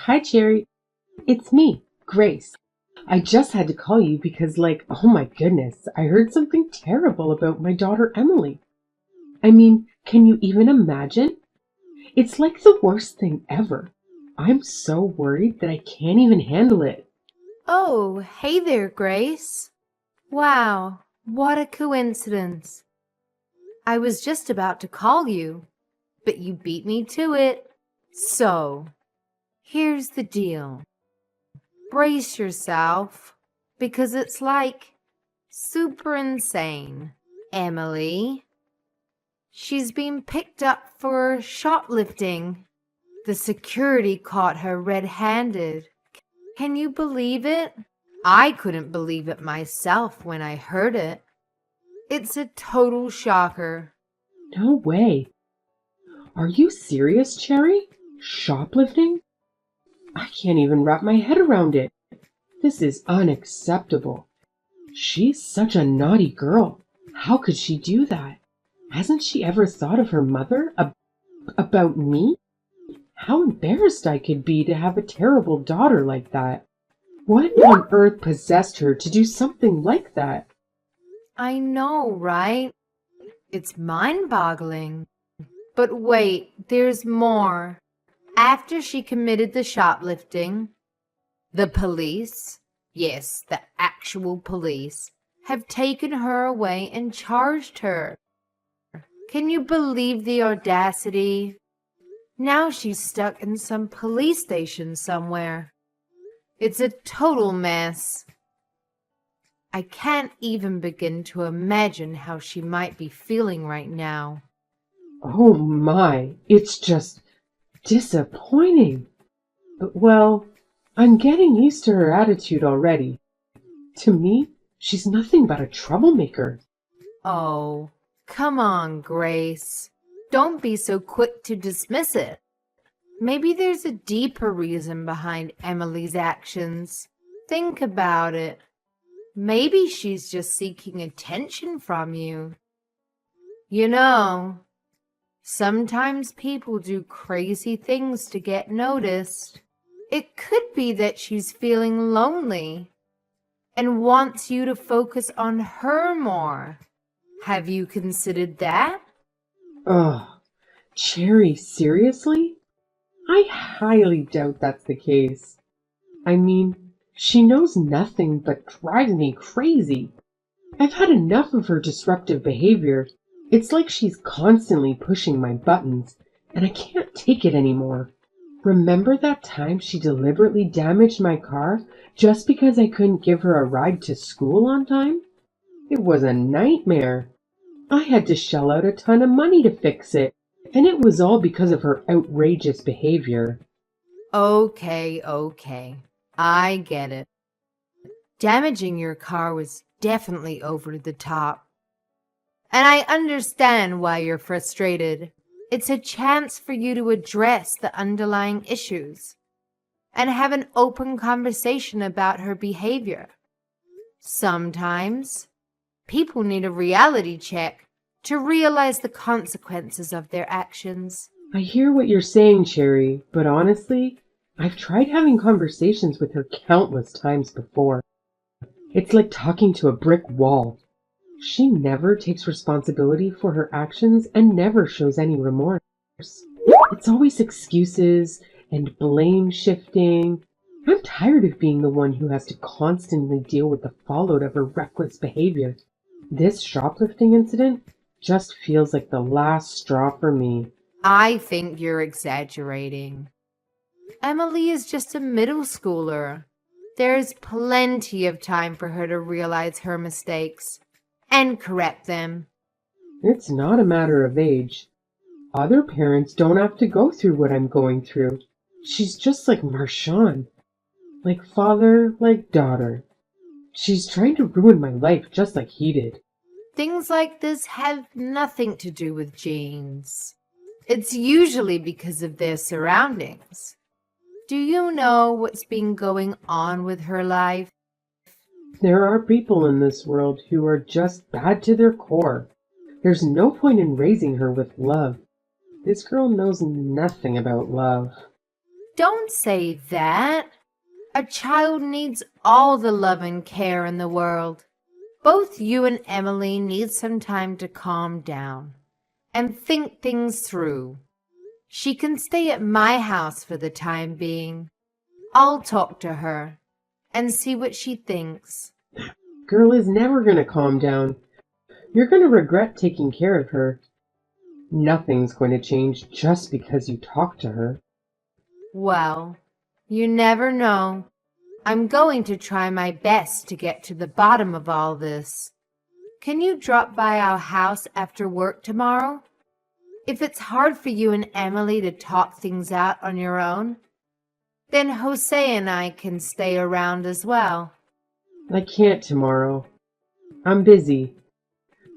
Hi, Cherry. It's me, Grace. I just had to call you because, oh my goodness, I heard something terrible about my daughter Emily. I mean, can you even imagine? It's like the worst thing ever. I'm so worried that I can't even handle it. Oh, hey there, Grace. Wow, what a coincidence. I was just about to call you, but you beat me to it. So, here's the deal. Brace yourself, because it's like super insane. Emily, she's been picked up for shoplifting. The security caught her red-handed. Can you believe it? I couldn't believe it myself when I heard it. It's a total shocker. No way. Are you serious, Cherry? Shoplifting? I can't even wrap my head around it. This is unacceptable. She's such a naughty girl. How could she do that? Hasn't she ever thought of her mother? About me? How embarrassed I could be to have a terrible daughter like that. What on earth possessed her to do something like that? I know, right? It's mind-boggling. But wait, there's more. After she committed the shoplifting, the police, yes, the actual police, have taken her away and charged her. Can you believe the audacity? Now she's stuck in some police station somewhere. It's a total mess. I can't even begin to imagine how she might be feeling right now. Oh my, it's just disappointing. But well, I'm getting used to her attitude already. To me, she's nothing but a troublemaker. Oh, come on, Grace. Don't be so quick to dismiss it. Maybe there's a deeper reason behind Emily's actions. Think about it. Maybe she's just seeking attention from you. You know, sometimes people do crazy things to get noticed. It could be that she's feeling lonely and wants you to focus on her more. Have you considered that? Ugh, Cherry, seriously? I highly doubt that's the case. I mean, she knows nothing but drives me crazy. I've had enough of her disruptive behavior. It's like she's constantly pushing my buttons, and I can't take it anymore. Remember that time she deliberately damaged my car just because I couldn't give her a ride to school on time? It was a nightmare. I had to shell out a ton of money to fix it, and it was all because of her outrageous behavior. Okay. I get it. Damaging your car was definitely over the top. And I understand why you're frustrated. It's a chance for you to address the underlying issues and have an open conversation about her behavior. Sometimes people need a reality check to realize the consequences of their actions. I hear what you're saying, Cherry, but honestly, I've tried having conversations with her countless times before. It's like talking to a brick wall. She never takes responsibility for her actions and never shows any remorse. It's always excuses and blame shifting. I'm tired of being the one who has to constantly deal with the fallout of her reckless behavior. This shoplifting incident just feels like the last straw for me. I think you're exaggerating. Emily is just a middle schooler. There's plenty of time for her to realize her mistakes and correct them. It's not a matter of age. Other parents don't have to go through what I'm going through. She's just like Marshawn. Like father, like daughter. She's trying to ruin my life just like he did. Things like this have nothing to do with genes. It's usually because of their surroundings. Do you know what's been going on with her life? There are people in this world who are just bad to their core. There's no point in raising her with love. This girl knows nothing about love. Don't say that. A child needs all the love and care in the world. Both you and Emily need some time to calm down and think things through. She can stay at my house for the time being. I'll talk to her and see what she thinks. Girl is never going to calm down. You're going to regret taking care of her. Nothing's going to change just because you talk to her. Well, you never know. I'm going to try my best to get to the bottom of all this. Can you drop by our house after work tomorrow? If it's hard for you and Emily to talk things out on your own, then Jose and I can stay around as well. I can't tomorrow. I'm busy.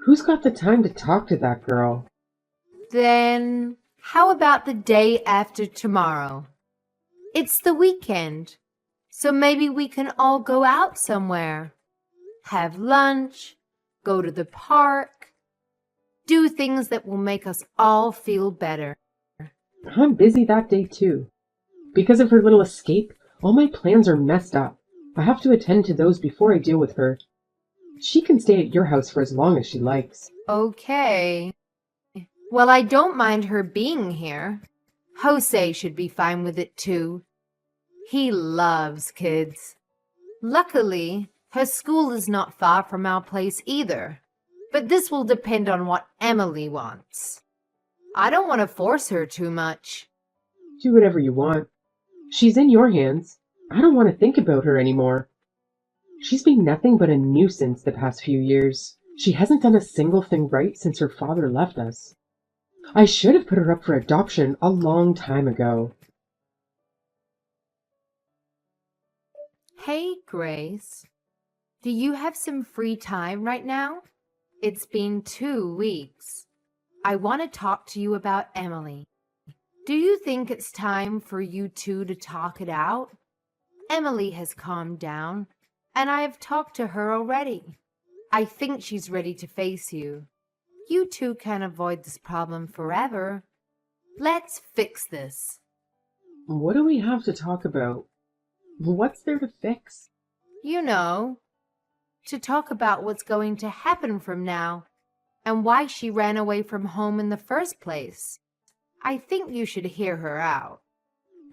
Who's got the time to talk to that girl? Then how about the day after tomorrow? It's the weekend, so maybe we can all go out somewhere. Have lunch, go to the park, do things that will make us all feel better. I'm busy that day too. Because of her little escape, all my plans are messed up. I have to attend to those before I deal with her. She can stay at your house for as long as she likes. Okay. Well, I don't mind her being here. Jose should be fine with it too. He loves kids. Luckily, her school is not far from our place either. But this will depend on what Emily wants. I don't want to force her too much. Do whatever you want. She's in your hands. I don't want to think about her anymore. She's been nothing but a nuisance the past few years. She hasn't done a single thing right since her father left us. I should have put her up for adoption a long time ago. Hey, Grace. Do you have some free time right now? It's been 2 weeks. I want to talk to you about Emily. Do you think it's time for you two to talk it out? Emily has calmed down, and I have talked to her already. I think she's ready to face you. You two can't avoid this problem forever. Let's fix this. What do we have to talk about? What's there to fix? You know, to talk about what's going to happen from now and why she ran away from home in the first place. I think you should hear her out.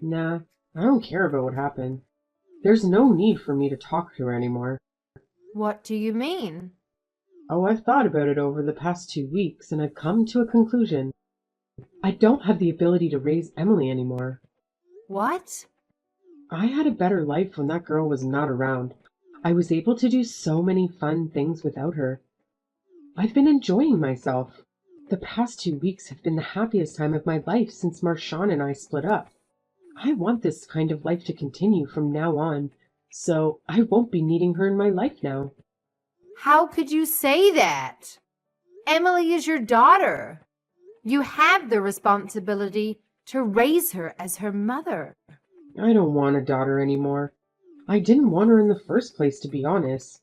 Nah, I don't care about what happened. There's no need for me to talk to her anymore. What do you mean? Oh, I've thought about it over the past 2 weeks, and I've come to a conclusion. I don't have the ability to raise Emily anymore. What? I had a better life when that girl was not around. I was able to do so many fun things without her. I've been enjoying myself. The past 2 weeks have been the happiest time of my life since Marshawn and I split up. I want this kind of life to continue from now on, so I won't be needing her in my life now. How could you say that? Emily is your daughter. You have the responsibility to raise her as her mother. I don't want a daughter anymore. I didn't want her in the first place, to be honest.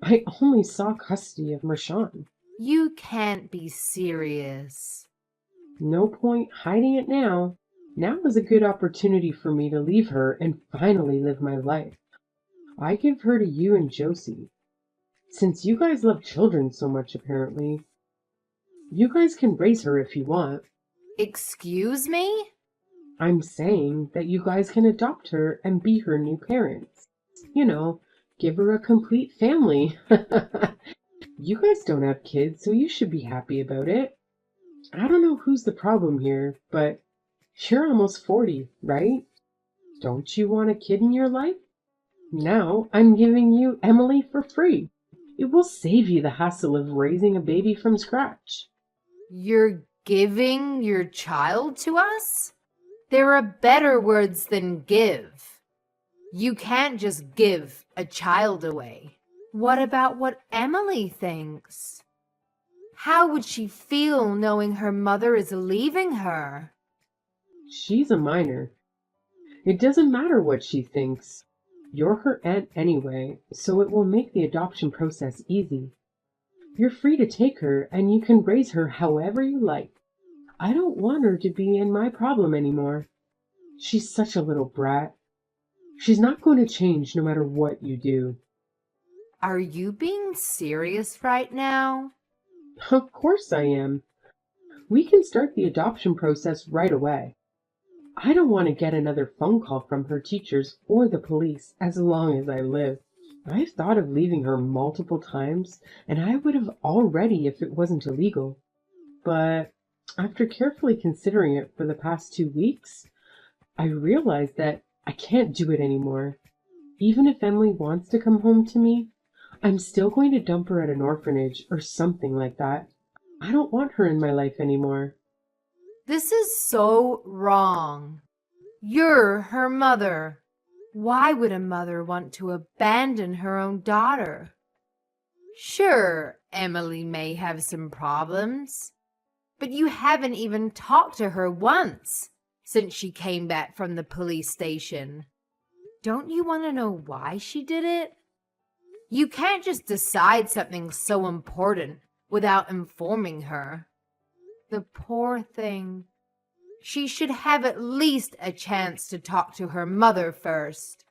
I only saw custody of Marshawn. You can't be serious. No point hiding it now. Now is a good opportunity for me to leave her and finally live my life. I give her to you and Josie. Since you guys love children so much, apparently, you guys can raise her if you want. Excuse me? I'm saying that you guys can adopt her and be her new parents. You know, give her a complete family. You guys don't have kids, so you should be happy about it. I don't know who's the problem here, but you're almost 40, right? Don't you want a kid in your life? Now I'm giving you Emily for free. It will save you the hassle of raising a baby from scratch. You're giving your child to us? There are better words than give. You can't just give a child away. What about what Emily thinks? How would she feel knowing her mother is leaving her? She's a minor. It doesn't matter what she thinks. You're her aunt anyway, so it will make the adoption process easy. You're free to take her, and you can raise her however you like. I don't want her to be in my problem anymore. She's such a little brat. She's not going to change no matter what you do. Are you being serious right now? Of course I am. We can start the adoption process right away. I don't want to get another phone call from her teachers or the police as long as I live. I've thought of leaving her multiple times, and I would have already if it wasn't illegal. But after carefully considering it for the past 2 weeks, I realized that I can't do it anymore. Even if Emily wants to come home to me, I'm still going to dump her at an orphanage or something like that. I don't want her in my life anymore. This is so wrong. You're her mother. Why would a mother want to abandon her own daughter? Sure, Emily may have some problems, but you haven't even talked to her once since she came back from the police station. Don't you want to know why she did it? You can't just decide something so important without informing her. The poor thing. She should have at least a chance to talk to her mother first.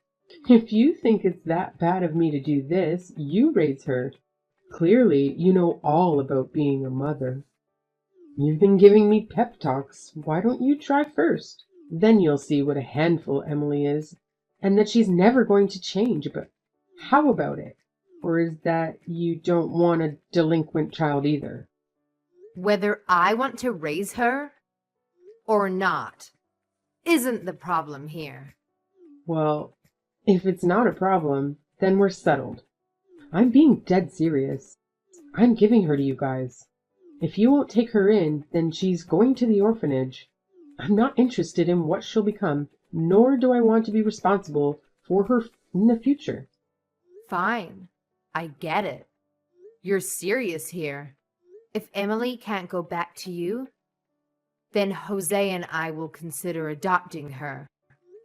If you think it's that bad of me to do this, you raise her. Clearly, you know all about being a mother. You've been giving me pep talks. Why don't you try first? Then you'll see what a handful Emily is, and that she's never going to change. But how about it? Or is that you don't want a delinquent child either? Whether I want to raise her or not isn't the problem here. Well, if it's not a problem, then we're settled. I'm being dead serious. I'm giving her to you guys. If you won't take her in, then she's going to the orphanage. I'm not interested in what she'll become, nor do I want to be responsible for her in the future. Fine, I get it. You're serious here. If Emily can't go back to you, then Jose and I will consider adopting her.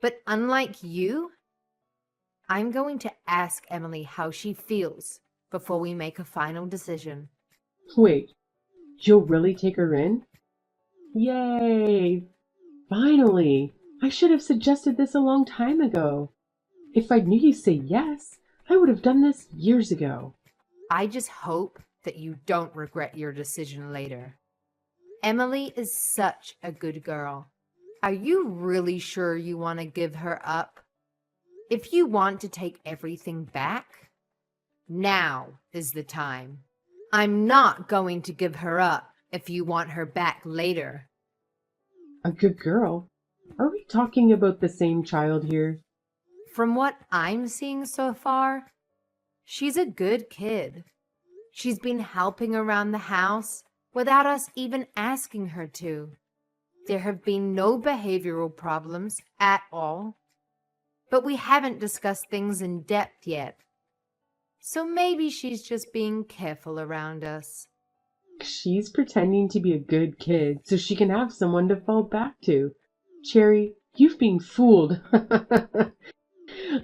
But unlike you, I'm going to ask Emily how she feels before we make a final decision. Wait, you'll really take her in? Yay! Finally! I should have suggested this a long time ago. If I knew you'd say yes, I would have done this years ago. I just hope that you don't regret your decision later. Emily is such a good girl. Are you really sure you want to give her up? If you want to take everything back, now is the time. I'm not going to give her up if you want her back later. A good girl? Are we talking about the same child here? From what I'm seeing so far, she's a good kid. She's been helping around the house without us even asking her to. There have been no behavioral problems at all, but we haven't discussed things in depth yet. So maybe she's just being careful around us. She's pretending to be a good kid so she can have someone to fall back to. Cherry, you've been fooled.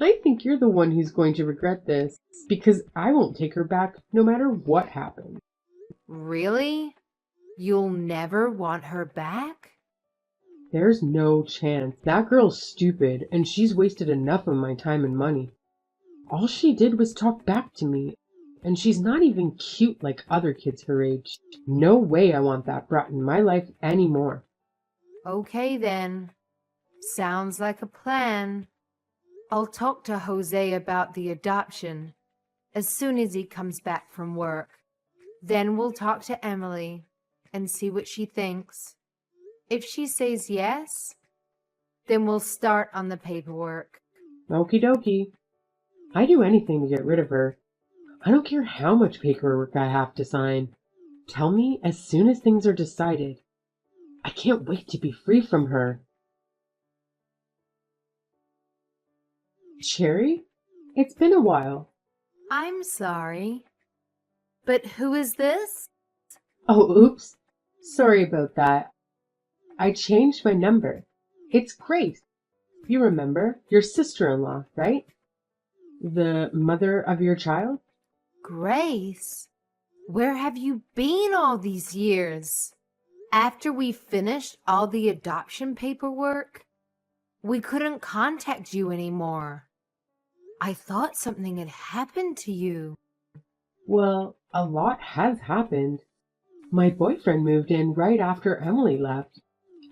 I think you're the one who's going to regret this, because I won't take her back no matter what happens. Really? You'll never want her back? There's no chance. That girl's stupid, and she's wasted enough of my time and money. All she did was talk back to me, and she's not even cute like other kids her age. No way I want that brat in my life anymore. Okay then. Sounds like a plan. I'll talk to Jose about the adoption as soon as he comes back from work. Then we'll talk to Emily and see what she thinks. If she says yes, then we'll start on the paperwork. Okie dokie. I'd do anything to get rid of her. I don't care how much paperwork I have to sign. Tell me as soon as things are decided. I can't wait to be free from her. Cherry? It's been a while. I'm sorry, but who is this? Oh, oops. Sorry about that. I changed my number. It's Grace. You remember? Your sister-in-law, right? The mother of your child? Grace, where have you been all these years? After we finished all the adoption paperwork, We couldn't contact you anymore. I thought something had happened to you. Well, a lot has happened. My boyfriend moved in right after Emily left,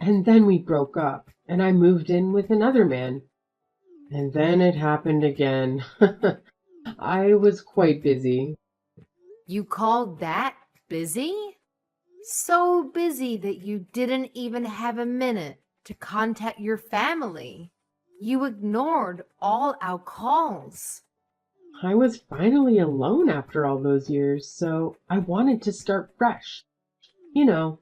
and then we broke up, and I moved in with another man. And then it happened again. I was quite busy. You called that busy? So busy that you didn't even have a minute to contact your family. You ignored all our calls. I was finally alone after all those years, so I wanted to start fresh. You know,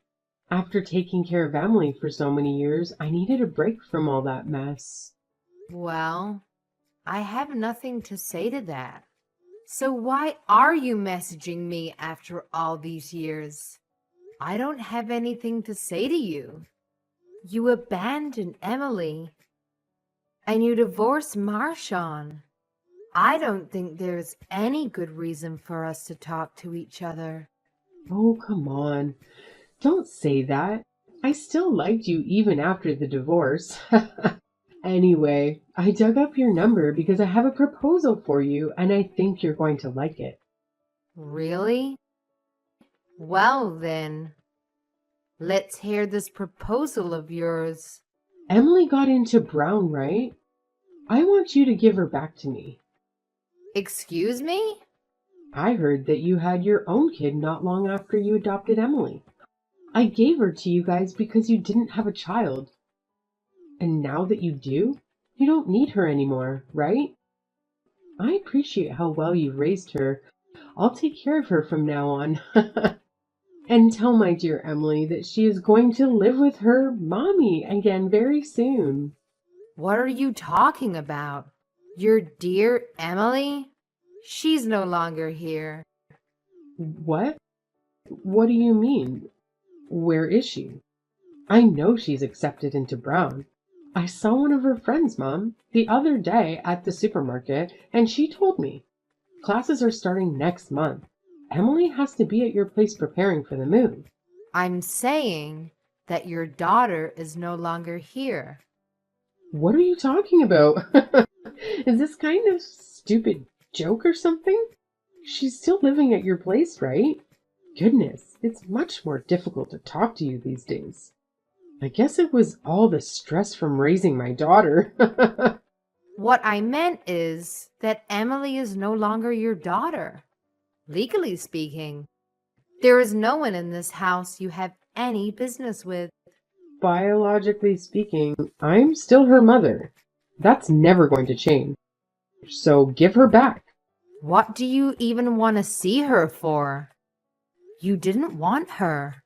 after taking care of Emily for so many years, I needed a break from all that mess. Well, I have nothing to say to that. So why are you messaging me after all these years? I don't have anything to say to you. You abandoned Emily, and you divorced Marshawn. I don't think there's any good reason for us to talk to each other. Oh, come on. Don't say that. I still liked you even after the divorce. Anyway, I dug up your number because I have a proposal for you and I think you're going to like it. Really? Well then, let's hear this proposal of yours. Emily got into Brown, right? I want you to give her back to me. Excuse me? I heard that you had your own kid not long after you adopted Emily. I gave her to you guys because you didn't have a child. And now that you do, you don't need her anymore, right? I appreciate how well you raised her. I'll take care of her from now on. And tell my dear Emily that she is going to live with her mommy again very soon. What are you talking about? Your dear Emily? She's no longer here. What? What do you mean? Where is she? I know she's accepted into Brown. I saw one of her friends, Mom, the other day at the supermarket, and she told me. Classes are starting next month. Emily has to be at your place preparing for the move. I'm saying that your daughter is no longer here. What are you talking about? Is this kind of stupid joke or something? She's still living at your place, right? Goodness, it's much more difficult to talk to you these days. I guess it was all the stress from raising my daughter. What I meant is that Emily is no longer your daughter. Legally speaking, there is no one in this house you have any business with. Biologically speaking, I'm still her mother. That's never going to change. So give her back. What do you even want to see her for? You didn't want her.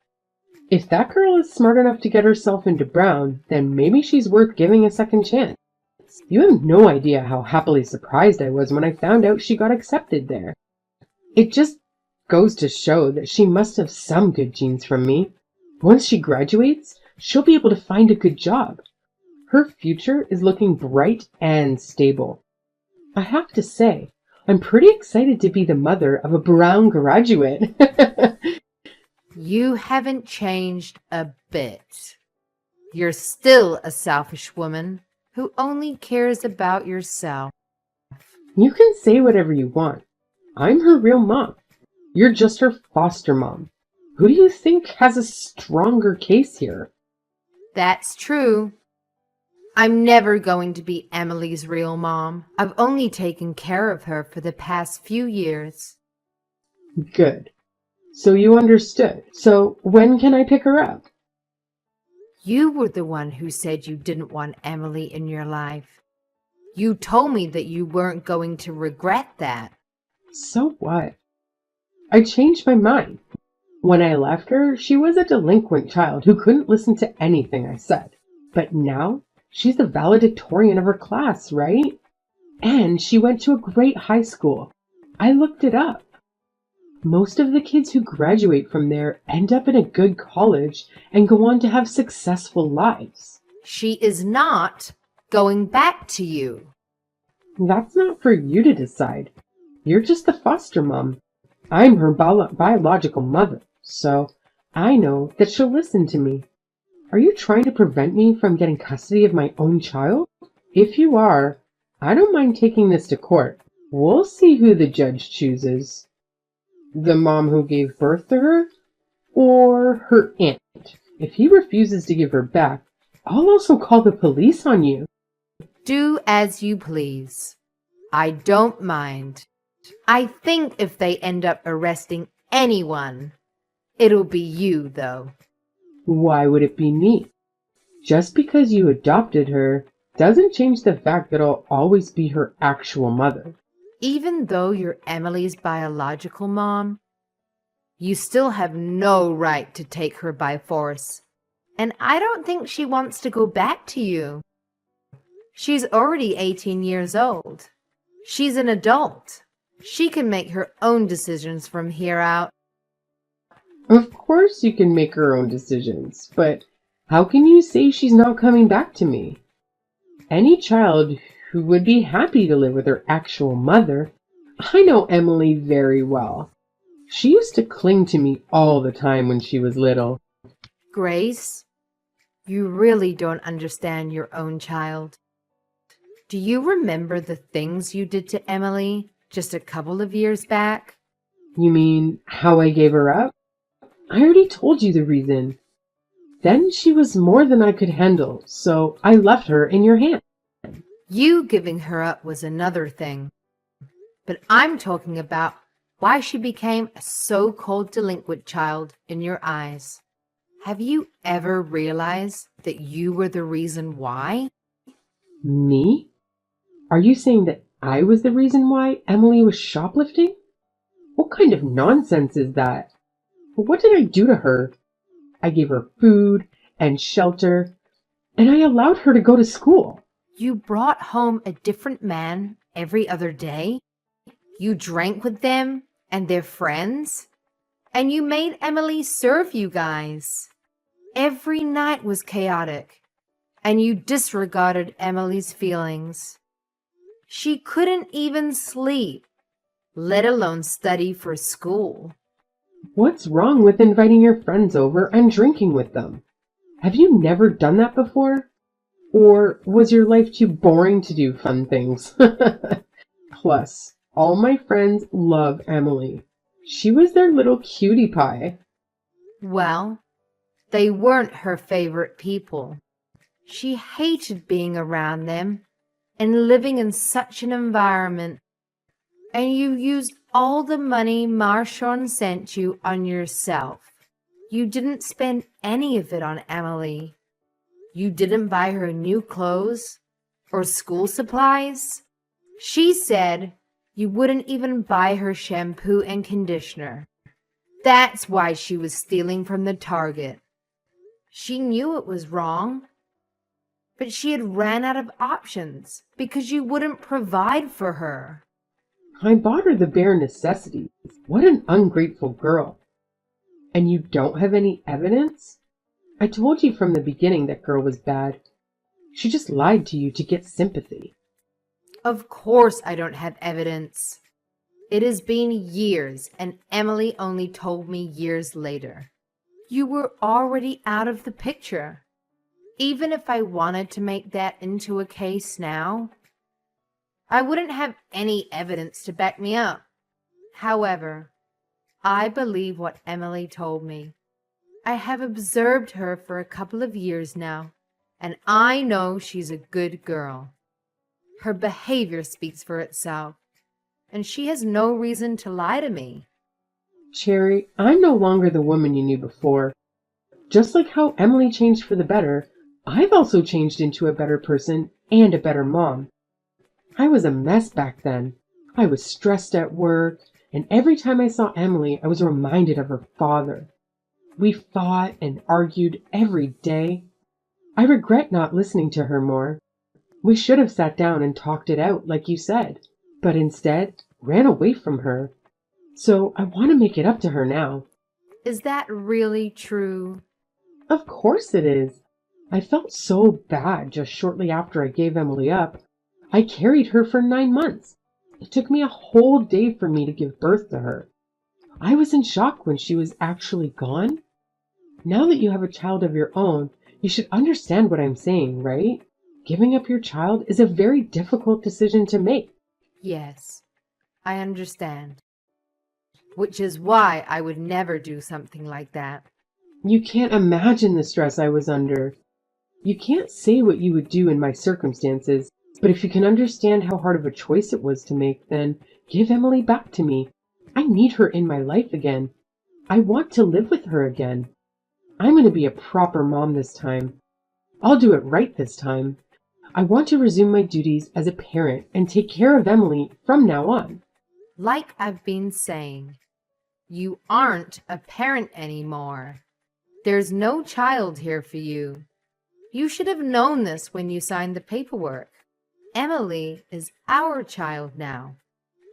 If that girl is smart enough to get herself into Brown, then maybe she's worth giving a second chance. You have no idea how happily surprised I was when I found out she got accepted there. It just goes to show that she must have some good genes from me. Once she graduates, she'll be able to find a good job. Her future is looking bright and stable. I have to say, I'm pretty excited to be the mother of a Brown graduate. You haven't changed a bit. You're still a selfish woman who only cares about yourself. You can say whatever you want. I'm her real mom. You're just her foster mom. Who do you think has a stronger case here? That's true. I'm never going to be Emily's real mom. I've only taken care of her for the past few years. Good. So you understood. So when can I pick her up? You were the one who said you didn't want Emily in your life. You told me that you weren't going to regret that. So what? I changed my mind. When I left her, she was a delinquent child who couldn't listen to anything I said. But now, she's the valedictorian of her class, right? And she went to a great high school. I looked it up. Most of the kids who graduate from there end up in a good college and go on to have successful lives. She is not going back to you. That's not for you to decide. You're just the foster mom. I'm her biological mother, so I know that she'll listen to me. Are you trying to prevent me from getting custody of my own child? If you are, I don't mind taking this to court. We'll see who the judge chooses. The mom who gave birth to her, or her aunt? If he refuses to give her back, I'll also call the police on you. Do as you please. I don't mind. I think if they end up arresting anyone, it'll be you, though. Why would it be me? Just because you adopted her doesn't change the fact that I'll always be her actual mother. Even though you're Emily's biological mom, you still have no right to take her by force. And I don't think she wants to go back to you. She's already 18 years old. She's an adult. She can make her own decisions from here out. Of course you can make her own decisions, but how can you say she's not coming back to me? Any child who would be happy to live with her actual mother. I know Emily very well. She used to cling to me all the time when she was little. Grace, you really don't understand your own child. Do you remember the things you did to Emily just a couple of years back? You mean how I gave her up? I already told you the reason. Then she was more than I could handle, so I left her in your hands. You giving her up was another thing. But I'm talking about why she became a so-called delinquent child in your eyes. Have you ever realized that you were the reason why? Me? Are you saying that I was the reason why Emily was shoplifting? What kind of nonsense is that? What did I do to her? I gave her food and shelter, and I allowed her to go to school. You brought home a different man every other day. You drank with them and their friends, and you made Emily serve you guys. Every night was chaotic, and you disregarded Emily's feelings. She couldn't even sleep, let alone study for school. What's wrong with inviting your friends over and drinking with them? Have you never done that before? Or was your life too boring to do fun things? Plus, all my friends love Emily. She was their little cutie pie. Well, they weren't her favorite people. She hated being around them and living in such an environment. And you used all the money Marshawn sent you on yourself. You didn't spend any of it on Emily. You didn't buy her new clothes or school supplies. She said you wouldn't even buy her shampoo and conditioner. That's why she was stealing from the Target. She knew it was wrong, but she had ran out of options because you wouldn't provide for her. I bought her the bare necessities. What an ungrateful girl. And you don't have any evidence? I told you from the beginning that girl was bad. She just lied to you to get sympathy. Of course I don't have evidence. It has been years, and Emily only told me years later. You were already out of the picture. Even if I wanted to make that into a case now, I wouldn't have any evidence to back me up. However, I believe what Emily told me. I have observed her for a couple of years now, and I know she's a good girl. Her behavior speaks for itself, and she has no reason to lie to me. Cherry, I'm no longer the woman you knew before. Just like how Emily changed for the better, I've also changed into a better person and a better mom. I was a mess back then. I was stressed at work, and every time I saw Emily, I was reminded of her father. We fought and argued every day. I regret not listening to her more. We should have sat down and talked it out, like you said, but instead ran away from her. So I want to make it up to her now. Is that really true? Of course it is. I felt so bad just shortly after I gave Emily up. I carried her for 9 months. It took me a whole day for me to give birth to her. I was in shock when she was actually gone. Now that you have a child of your own, you You should understand what I'm saying, right? Giving up your child is a very difficult decision to make. Yes, I understand. Which is why I would never do something like that. You can't imagine the stress I was under. You can't say what you would do in my circumstances, but if you can understand how hard of a choice it was to make, then give Emily back to me. I need her in my life again. I want to live with her again. I'm going to be a proper mom this time. I'll do it right this time. I want to resume my duties as a parent and take care of Emily from now on. Like I've been saying, you aren't a parent anymore. There's no child here for you. You should have known this when you signed the paperwork. Emily is our child now.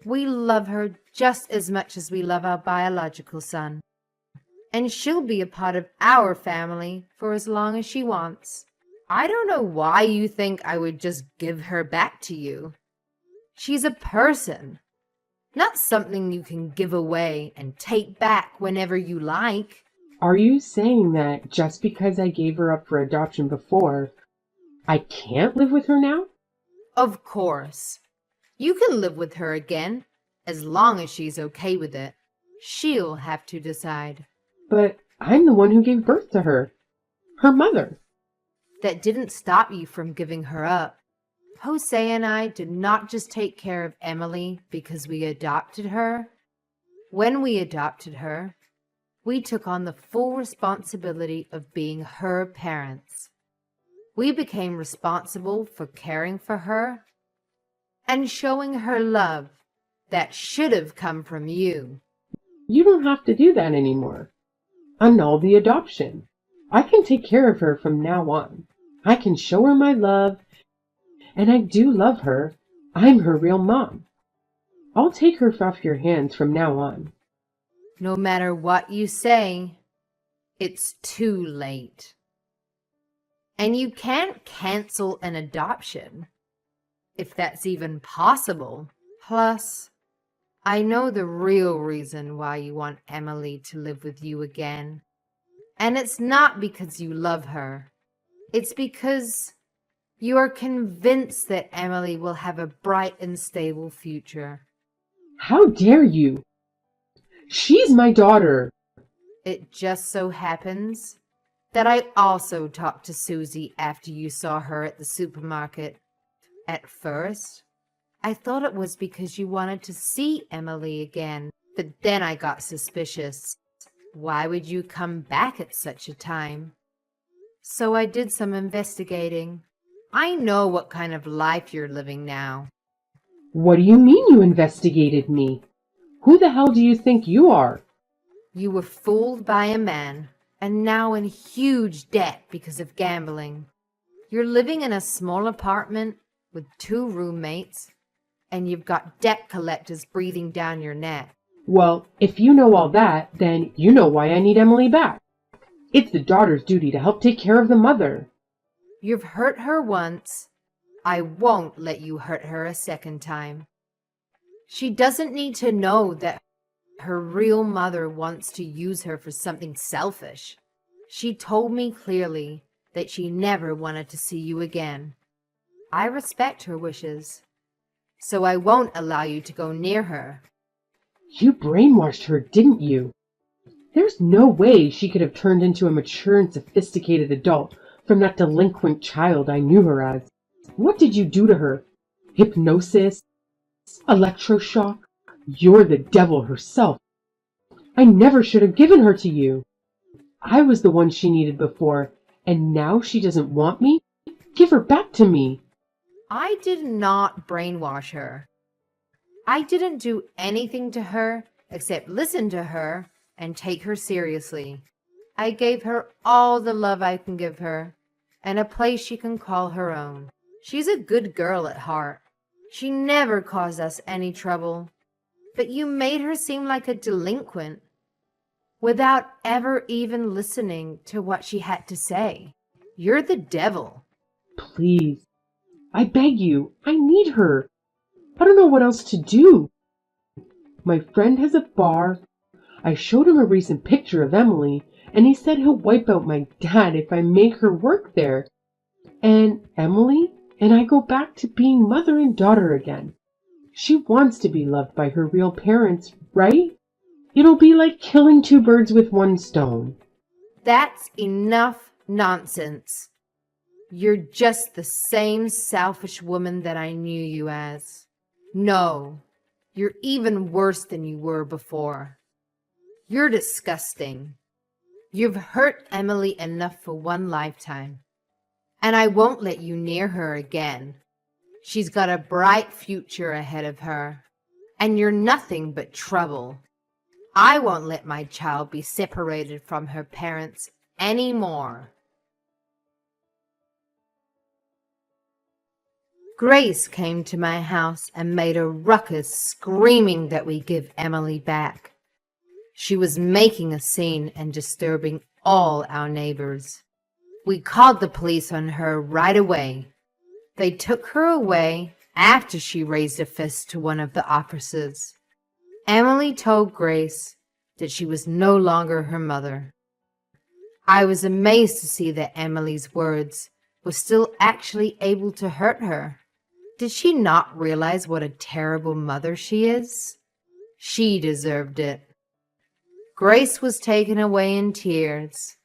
We love her just as much as we love our biological son. And she'll be a part of our family for as long as she wants. I don't know why you think I would just give her back to you. She's a person, not something you can give away and take back whenever you like. Are you saying that just because I gave her up for adoption before, I can't live with her now? Of course. You can live with her again, as long as she's okay with it. She'll have to decide. But I'm the one who gave birth to her. Her mother. That didn't stop you from giving her up. Jose and I did not just take care of Emily because we adopted her. When we adopted her, we took on the full responsibility of being her parents. We became responsible for caring for her and showing her love that should have come from you. You don't have to do that anymore. Annul the adoption. I can take care of her from now on. I can show her my love, and I do love her. I'm her real mom. I'll take her off your hands from now on. No matter what you say, it's too late. And you can't cancel an adoption, if that's even possible. Plus, I know the real reason why you want Emily to live with you again. And it's not because you love her. It's because you are convinced that Emily will have a bright and stable future. How dare you? She's my daughter. It just so happens that I also talked to Susie after you saw her at the supermarket. At first, I thought it was because you wanted to see Emily again, but then I got suspicious. Why would you come back at such a time? So I did some investigating. I know what kind of life you're living now. What do you mean you investigated me? Who the hell do you think you are? You were fooled by a man, and now in huge debt because of gambling. You're living in a small apartment with 2 roommates, and you've got debt collectors breathing down your neck. Well, if you know all that, then you know why I need Emily back. It's the daughter's duty to help take care of the mother. You've hurt her once. I won't let you hurt her a second time. She doesn't need to know that her real mother wants to use her for something selfish. She told me clearly that she never wanted to see you again. I respect her wishes, so I won't allow you to go near her. You brainwashed her, didn't you? There's no way she could have turned into a mature and sophisticated adult from that delinquent child I knew her as. What did you do to her? Hypnosis? Electroshock? You're the devil herself. I never should have given her to you. I was the one she needed before, and now she doesn't want me? Give her back to me. I did not brainwash her. I didn't do anything to her except listen to her and take her seriously. I gave her all the love I can give her and a place she can call her own. She's a good girl at heart. She never caused us any trouble. But you made her seem like a delinquent without ever even listening to what she had to say. You're the devil. Please, I beg you, I need her. I don't know what else to do. My friend has a bar. I showed him a recent picture of Emily, and he said he'll wipe out my dad if I make her work there. And Emily and I go back to being mother and daughter again. She wants to be loved by her real parents, right? It'll be like killing two birds with one stone. That's enough nonsense. You're just the same selfish woman that I knew you as. No, you're even worse than you were before. You're disgusting. You've hurt Emily enough for one lifetime, and I won't let you near her again. She's got a bright future ahead of her, and you're nothing but trouble. I won't let my child be separated from her parents anymore. Grace came to my house and made a ruckus, screaming that we give Emily back. She was making a scene and disturbing all our neighbors. We called the police on her right away. They took her away after she raised a fist to one of the officers. Emily told Grace that she was no longer her mother. I was amazed to see that Emily's words were still actually able to hurt her. Did she not realize what a terrible mother she is? She deserved it. Grace was taken away in tears.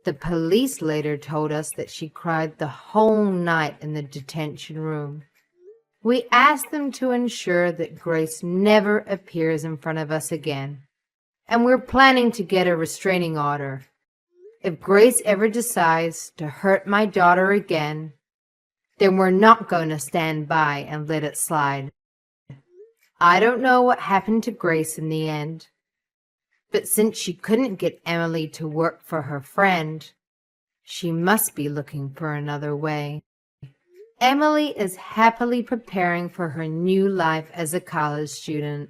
The police later told us that she cried the whole night in the detention room. We asked them to ensure that Grace never appears in front of us again, and we're planning to get a restraining order. If Grace ever decides to hurt my daughter again, then we're not going to stand by and let it slide. I don't know what happened to Grace in the end, but since she couldn't get Emily to work for her friend, she must be looking for another way. Emily is happily preparing for her new life as a college student.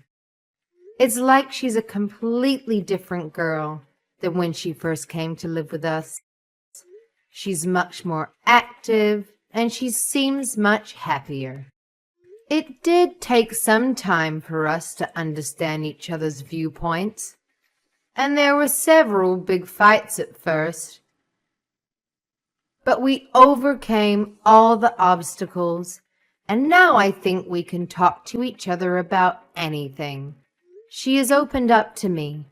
It's like she's a completely different girl than when she first came to live with us. She's much more active, and she seems much happier. It did take some time for us to understand each other's viewpoints, and there were several big fights at first. But we overcame all the obstacles, and now I think we can talk to each other about anything. She has opened up to me.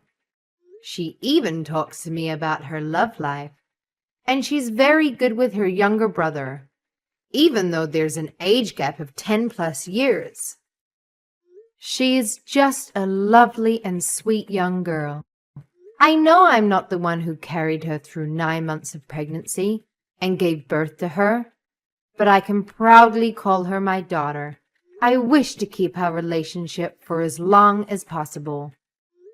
She even talks to me about her love life, and she's very good with her younger brother, even though there's an age gap of 10+ years. She is just a lovely and sweet young girl. I know I'm not the one who carried her through 9 months of pregnancy and gave birth to her, but I can proudly call her my daughter. I wish to keep our relationship for as long as possible.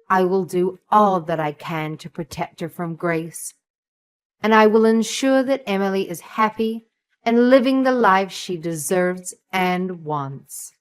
I will do all that I can to protect her from Grace, and I will ensure that Emily is happy and living the life she deserves and wants.